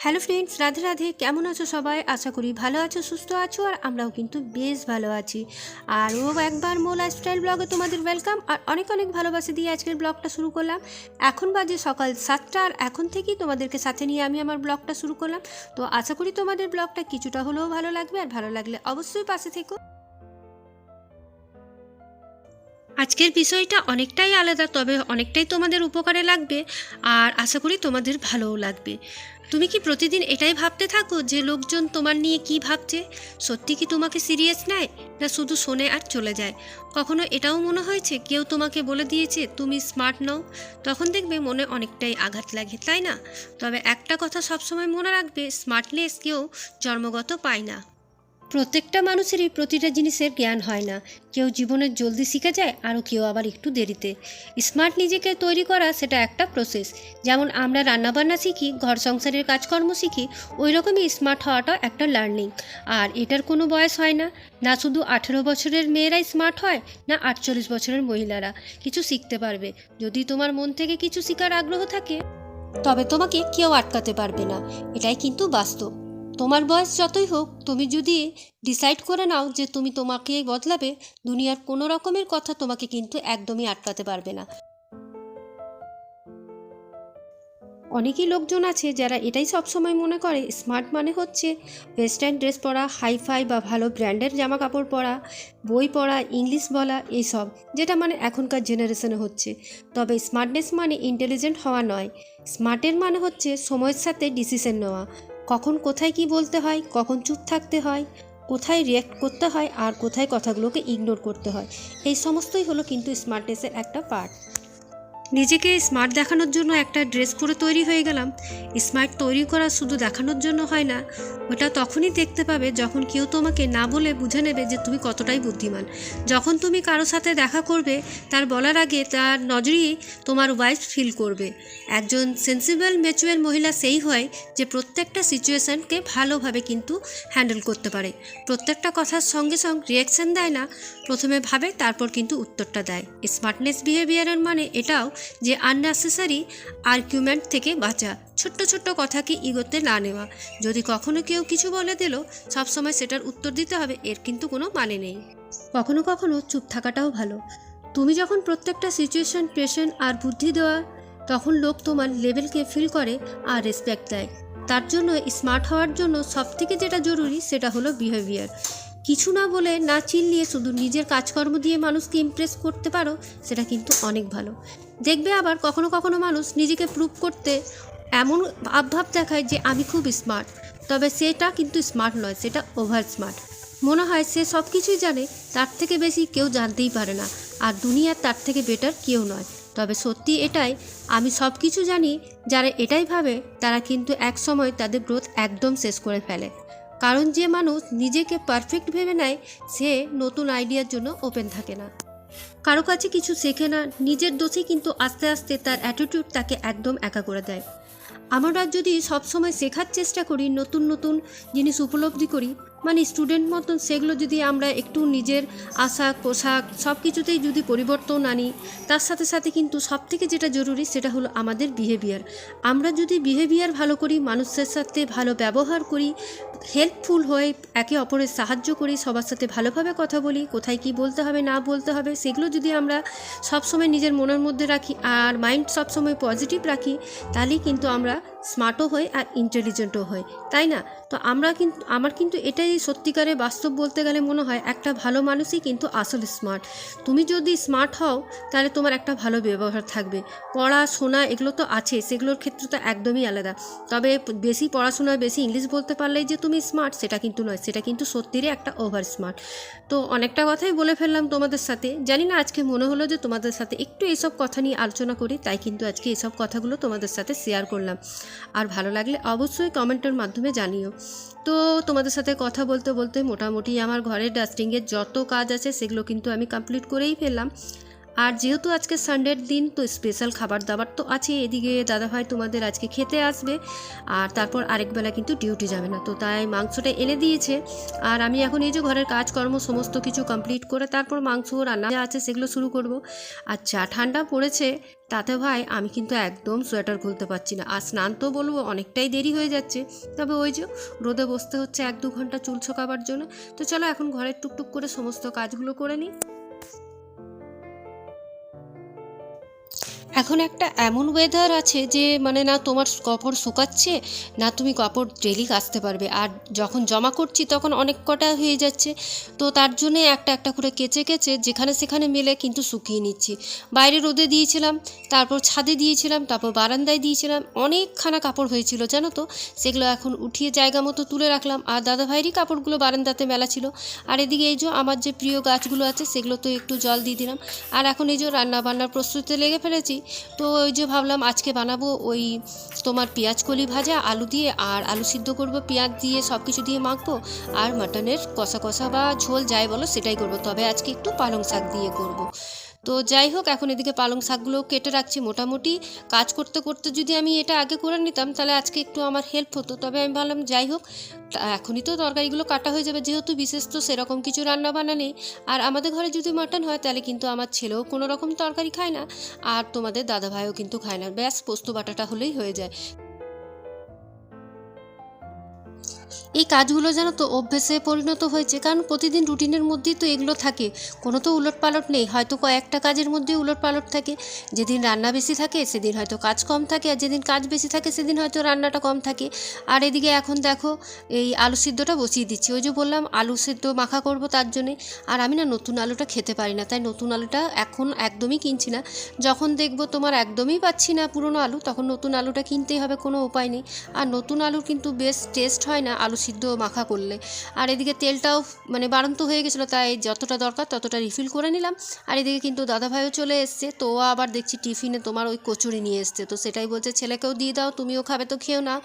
Hello friends, Radhe Radhe. কেমন আছো সবাই? আশা করি ভালো আছো, সুস্থ আছো, আর আমরাও কিন্তু বেশ ভালো আছি। আরও একবার মো লাইফস্টাইল ব্লগে তোমাদের ওয়েলকাম, আর অনেক অনেক ভালোবাসা দিয়ে আজকের ব্লগটা শুরু করলাম। এখন বাজে সকাল 7টা, আর এখন থেকেই তোমাদেরকে সাথে নিয়ে আমি আমার ব্লগটা শুরু করলাম। তো আশা করি তোমাদের ব্লগটা কিছুটা হলেও ভালো লাগবে, আর ভালো লাগলে অবশ্যই পাশে থেকো। আজকের বিষয়টা অনেকটাই আলাদা, তবে অনেকটাই তোমাদের উপকারে লাগবে, আর আশা করি তোমাদের ভালোও লাগবে। তুমি কি প্রতিদিন এটাই ভাবতে থাকো যে লোকজন তোমার নিয়ে কি ভাবছে? সত্যি কি তোমাকে সিরিয়াস নেয়, না শুধু শোনে আর চলে যায়? কখনো এটাও মনে হয়েছে কেউ তোমাকে বলে দিয়েছে তুমি স্মার্ট নও? তখন দেখবে মনে অনেকটাই আঘাত লাগে, তাই না? তবে একটা কথা সবসময় মনে রাখবে, স্মার্টনেস কেউ জন্মগত পায় না। প্রত্যেকটা মানুষেরই প্রতিটা জিনিসের জ্ঞান হয় না। কেউ জীবনে জলদি শিখে যায়, আরও কেউ আবার একটু দেরিতে। স্মার্ট নিজেকে তৈরি করা সেটা একটা প্রসেস। যেমন আমরা রান্নাবান্না শিখি, ঘর সংসারের কাজকর্ম শিখি, ওই রকমই স্মার্ট হওয়াটা একটা লার্নিং। আর এটার কোনো বয়স হয় না। না শুধু 18 বছরের মেয়েরাই স্মার্ট হয়, না 48 বছরের মহিলারা। কিছু শিখতে পারবে যদি তোমার মন থেকে কিছু শেখার আগ্রহ থাকে, তবে তোমাকে কেউ আটকাতে পারবে না। এটাই কিন্তু বাস্তব। তোমার বয়স যতই হোক, তুমি যদি ডিসাইড করে নাও যে তুমি তোমাকে বদলাবে, দুনিয়ার কোনো রকমের কথা তোমাকে কিন্তু একদমই আটকাতে পারবে না। অনেকই লোকজন আছে যারা এটাই সবসময় মনে করে স্মার্ট মানে হচ্ছে ওয়েস্টার্ন ড্রেস পরা, হাইফাই বা ভালো ব্র্যান্ডের জামা কাপড় পরা, বই পড়া, ইংলিশ বলা, এইসব, যেটা মানে এখনকার জেনারেশনে হচ্ছে। তবে স্মার্টনেস মানে ইন্টেলিজেন্ট হওয়া নয়। স্মার্টের মানে হচ্ছে সময়ের সাথে ডিসিশন নেওয়া। কখন কোথায় কি বলতে হয়, কখন চুপ থাকতে হয়, কোথায় রিয়্যাক্ট করতে হয়, আর কোথায় কথাগুলোকে ইগনোর করতে হয়। এই সমস্তই হলো কিন্তু স্মার্টনেসের একটা পার্ট। নিজেকে স্মার্ট দেখানোর জন্য একটা ড্রেস পরে তৈরি হয়ে গেলাম। স্মার্ট তৈরি করা শুধু দেখানোর জন্য হয় না। ওটা তখনই দেখতে পাবে যখন কেউ তোমাকে না বলে বুঝে নেবে যে তুমি কতটাই বুদ্ধিমান। যখন তুমি কারোর সাথে দেখা করবে, তার বলার আগে তার নজরেই তোমার ওয়াইফ ফিল করবে। একজন সেন্সিবল ম্যাচুয়ার মহিলা সেই হয় যে প্রত্যেকটা সিচুয়েশানকে ভালোভাবে কিন্তু হ্যান্ডেল করতে পারে। প্রত্যেকটা কথার সঙ্গে সঙ্গে রিয়াকশান দেয় না, প্রথমে ভাবে তারপর কিন্তু উত্তরটা দেয়। স্মার্টনেস বিহেভিয়ারের মানে এটাও যে আননেসেসারি আর্গুমেন্ট থেকে বাঁচা, ছোট্ট ছোট্ট কথাকে ইগোতে না নেওয়া। যদি কখনো কেউ কিছু বলে দিল, সবসময় সেটার উত্তর দিতে হবে, এর কিন্তু কোনো মানে নেই। কখনো কখনো চুপ থাকাটাও ভালো। তুমি যখন প্রত্যেকটা সিচুয়েশন পেশেন্ট আর বুদ্ধি দেওয়া, তখন লোক তোমার লেভেলকে ফিল করে আর রেসপেক্ট দেয়। তার জন্য স্মার্ট হওয়ার জন্য সবথেকে যেটা জরুরি সেটা হলো বিহেভিয়ার। কিছু না বলে, না চিল্লিয়ে, শুধু নিজের কাজকর্ম দিয়ে মানুষকে ইমপ্রেস করতে পারো, সেটা কিন্তু অনেক ভালো। দেখবে আবার কখনো কখনো মানুষ নিজেকে প্রুভ করতে এমন ভাব দেখায় যে আমি খুব স্মার্ট, তবে সেটা কিন্তু স্মার্ট নয়, সেটা ওভার স্মার্ট। মনে হয় সে সব কিছুই জানে, তার থেকে বেশি কেউ জানতেই পারে না, আর দুনিয়ার তার থেকে বেটার কেউ নয়। তবে সত্যি এটাই, আমি সব কিছু জানি যারা এটাই ভাবে, তারা কিন্তু এক সময় তাদের গ্রোথ একদম শেষ করে ফেলে। কারণ যে মানুষ নিজেকে পারফেক্ট ভেবে নেয়, সে নতুন আইডিয়ার জন্য ওপেন থাকে না, কারো কাছে কিছু শেখে না। নিজের দোষে কিন্তু আস্তে আস্তে তার অ্যাটিটিউড তাকে একদম একা করে দেয়। আমরা যদি সবসময় শেখার চেষ্টা করি, নতুন নতুন জিনিস উপলব্ধি করি, মানে স্টুডেন্ট মতন, সেগুলো যদি আমরা একটু নিজের আশাক পোশাক সব কিছুতেই যদি পরিবর্তন আনি, তার সাথে সাথে কিন্তু সবথেকে যেটা জরুরি সেটা হলো আমাদের বিহেভিয়ার। আমরা যদি বিহেভিয়ার ভালো করি, মানুষের সাথে ভালো ব্যবহার করি, হেল্পফুল হয়ে একে অপরের সাহায্য করি, সবার সাথে ভালোভাবে কথা বলি, কোথায় কি বলতে হবে না বলতে হবে সেগুলো যদি আমরা সবসময় নিজের মনের মধ্যে রাখি, আর মাইন্ড সবসময় পজিটিভ রাখি, তাহলেই কিন্তু আমরা স্মার্টও হই আর ইন্টেলিজেন্টও হই, তাই না? তো আমার কিন্তু এটাই সত্যিকারে বাস্তব বলতে গেলে মনে হয়, একটা ভালো মানুষই কিন্তু আসলে স্মার্ট। তুমি যদি স্মার্ট হও, তাহলে তোমার একটা ভালো ব্যবহার থাকবে। পড়াশোনা এগুলো তো আছে, সেগুলোর ক্ষেত্রে তো একদমই আলাদা। তবে বেশি পড়াশোনা, বেশি ইংলিশ বলতে পারলেই যে তুমি স্মার্ট, সেটা কিন্তু নয়, সেটা কিন্তু সত্যিরই একটা ওভার স্মার্ট। তো অনেকটা কথাই বলে ফেললাম তোমাদের সাথে। জানি না, আজকে মনে হলো যে তোমাদের সাথে একটু এইসব কথা নিয়ে আলোচনা করি, তাই কিন্তু আজকে এইসব কথাগুলো তোমাদের সাথে শেয়ার করলাম। আর ভালো লাগলে অবশ্যই কমেন্টের মাধ্যমে জানিও। তো তোমাদের সাথে কথা বলতে বলতে মোটামুটি আমার ঘরের ডাস্টিংয়ের যত কাজ আছে সেগুলো কিন্তু আমি কমপ্লিট করেই ফেললাম। আর যেহেতু আজকে সানডের দিন, তো স্পেশাল খাবার দাবার তো আছে। এদিকে দাদাভাই তোমাদের আজকে খেতে আসবে, আর তারপর আরেকবেলা কিন্তু ডিউটি যাবে না, তো তাই মাংসটা এনে দিয়েছে। আর আমি এখন এই যে ঘরের কাজকর্ম সমস্ত কিছু কমপ্লিট করে তারপর মাংস রান্না যা আছে সেগুলো শুরু করব। আর যা ঠান্ডা পড়েছে তাতে ভাই আমি কিন্তু একদম সোয়েটার খুলতে পারছি না। আর স্নান তো বলবো অনেকটাই দেরি হয়ে যাচ্ছে, তবে ওই যে রোদে বসতে হচ্ছে 1-2 ঘন্টা চুল শোকাবার জন্য। তো চলো এখন ঘরের টুকটুক করে সমস্ত কাজগুলো করে নিই। এখন একটা এমন ওয়েদার আছে যে মানে না তোমার কাপড় শুকাচ্ছে, না তুমি কাপড় ডেলি কাচতে পারবে। আর যখন জমা করছি তখন অনেক কটা হয়ে যাচ্ছে, তো তার জন্যে একটা একটা করে কেচে কেচে যেখানে সেখানে মেলে কিন্তু শুকিয়ে নিচ্ছি। বাইরে রোদে দিয়েছিলাম, তারপর ছাদে দিয়েছিলাম, তারপর বারান্দায় দিয়েছিলাম, অনেকখানা কাপড় হয়েছিল জানো তো। সেগুলো এখন উঠিয়ে জায়গা মতো তুলে রাখলাম। আর দাদাভাইয়েরই কাপড়গুলো বারান্দাতে মেলা ছিল। আর এদিকে এই যে আমার যে প্রিয় গাছগুলো আছে সেগুলো তো একটু জল দিয়ে দিলাম। আর এখন এই যে রান্না বান্নার প্রস্তুতিতে লেগে ফেলেছি। তো ওই যে ভাবলাম আজকে বানাবো ওই তোমার পেঁয়াজ কলি ভাজা আলু দিয়ে, আর আলু সিদ্ধ করব পেঁয়াজ দিয়ে, সব কিছু দিয়ে মাখবো। আর মাটনের কষা কষা বা ঝোল যাই বলো সেটাই করব, তবে আজকে একটু পালং শাক দিয়ে করব। তো যাই হোক, এখন এদিকে পালং শাকগুলো কেটে রাখছি। মোটামুটি কাজ করতে করতে যদি আমি এটা আগে করে নিতাম তাহলে আজকে একটু আমার হেল্প হতো, তবে আমি ভাবলাম যাই হোক, এখনই তো তরকারিগুলো কাটা হয়ে যাবে, যেহেতু বিশেষ তো সেরকম কিছু রান্না বান্না নেই। আর আমাদের ঘরে যদি মাটন হয় তাহলে কিন্তু আমার ছেলেও কোনো রকম তরকারি খায় না, আর তোমাদের দাদাভাইও কিন্তু খায় না, ব্যাস পোস্ত বাটাটা হলেই হয়ে যায়। এই কাজগুলো জানো তো অভ্যেসে পরিণত হয়েছে, কারণ প্রতিদিন রুটিনের মধ্যেই তো এগুলো থাকে, কোনো তো উলটপালট নেই। হয়তো কয়েকটা কাজের মধ্যে উলটপালট থাকে, যেদিন রান্না বেশি থাকে সেদিন হয়তো কাজ কম থাকে, আর যেদিন কাজ বেশি থাকে সেদিন হয়তো রান্নাটা কম থাকে। আর এদিকে এখন দেখো এই আলু সিদ্ধটা বসিয়ে দিচ্ছি। ওই যে বললাম আলু সিদ্ধ মাখা করব তার জন্যে। আর আমি না নতুন আলুটা খেতে পারি না, তাই নতুন আলুটা এখন একদমই কিনছি না। যখন দেখবো তোমার একদমই পাচ্ছি না পুরনো আলু, তখন নতুন আলুটা কিনতেই হবে, কোনো উপায় নেই। আর নতুন আলুর কিন্তু বেশ টেস্ট হয় না আলু সিদ্ধ মাখা করলে। আর এদিকে তেলটাও মানে বাড়ন্ত হয়ে গেছিলো, তাই যতটা দরকার ততটা রিফিল করে নিলাম। আর এদিকে কিন্তু দাদাভাইও চলে এসছে, তো ও আবার দেখছি টিফিনে তোমার ওই কচুরি নিয়ে এসছে, তো সেটাই বলছে ছেলেকেও দিয়ে দাও, তুমিও খাবে তো খেও না,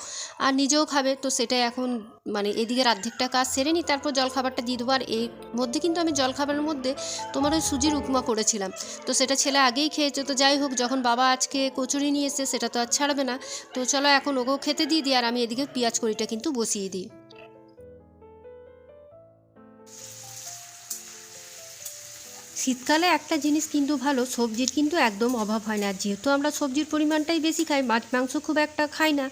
আর নিজেও খাবে। তো সেটাই এখন মানে এদিকের অর্ধেকটা কাজ সেরে নিই, তারপর জলখাবারটা দিয়ে দেবো। আর এই মধ্যে কিন্তু আমি জলখাবারের মধ্যে তোমার ওই সুজির উপমা করেছিলাম, তো সেটা ছেলে আগেই খেয়েছে। তো যাই হোক, যখন বাবা আজকে কচুরি নিয়ে এসছে সেটা তো আর ছাড়বে না, তো চলো এখন ওকেও খেতে দিয়ে দিই। আর আমি এদিকে পেঁয়াজ কড়িটা কিন্তু বসিয়ে দিই। শীতকালে একটা জিনিস কিন্তু ভালো, সবজির কিন্তু একদম অভাব হয় না। আর যেহেতু আমরা সবজির পরিমাণটাই বেশি খাই, মাছ মাংস খুব একটা খাই না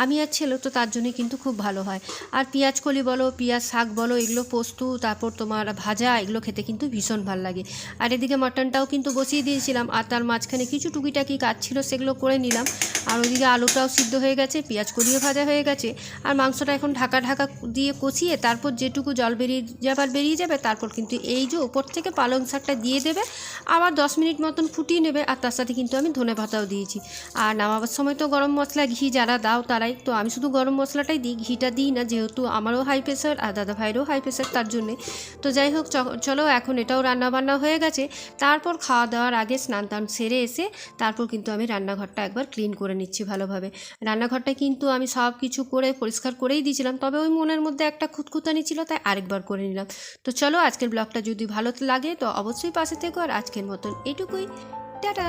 আমি আর ছেলে, তো তার জন্য কিন্তু খুব ভালো হয়। আর পেঁয়াজ কলি বলো, পেঁয়াজ শাক বলো, এগুলো পোস্ত তারপর তোমার ভাজা, এগুলো খেতে কিন্তু ভীষণ ভালো লাগে। আর এদিকে মাটনটাও কিন্তু বসিয়ে দিয়েছিলাম, আর তার মাঝখানে কিছু টুকিটাকি কাজ ছিল সেগুলো করে নিলাম। আর ওইদিকে আলুটাও সিদ্ধ হয়ে গেছে, পেঁয়াজ কলিও ভাজা হয়ে গেছে। আর মাংসটা এখন ঢাকা ঢাকা দিয়ে কষিয়ে তারপর যেটুকু জল বেরিয়ে যাবে, তারপর কিন্তু এই যে ওপর থেকে পালং শাকটা দিয়ে দেবে, আবার 10 মিনিট মতন ফুটিয়ে নেবে। আর তার সাথে কিন্তু আমি ধনে পাতাও দিয়েছি। আর নামাবার সময় তো গরম মশলা ঘি যারা দাও তারাই, তো আমি শুধু গরম মশলাটাই দিই, ঘিটা দিই না, যেহেতু আমারও হাই প্রেশার আর দাদা ভাইয়েরও হাই প্রেশার, তার জন্যে। তো যাই হোক, চলো এখন এটাও রান্না বান্না হয়ে গেছে। তারপর খাওয়া দাওয়ার আগে স্নান টান সেরে এসে তারপর কিন্তু আমি রান্নাঘরটা একবার ক্লিন করে নিচ্ছি ভালোভাবে। রান্নাঘরটা কিন্তু আমি সব কিছু করে পরিষ্কার করেই দিয়েছিলাম, তবে ওই মনের মধ্যে একটা খুঁতখুঁতানি ছিল, তাই আরেকবার করে নিলাম। তো চলো, আজকের ব্লগটা যদি ভালো লাগে তো অবশ্যই পাশে থেকো। আর আজকের মতন এটুকুই, টাটা।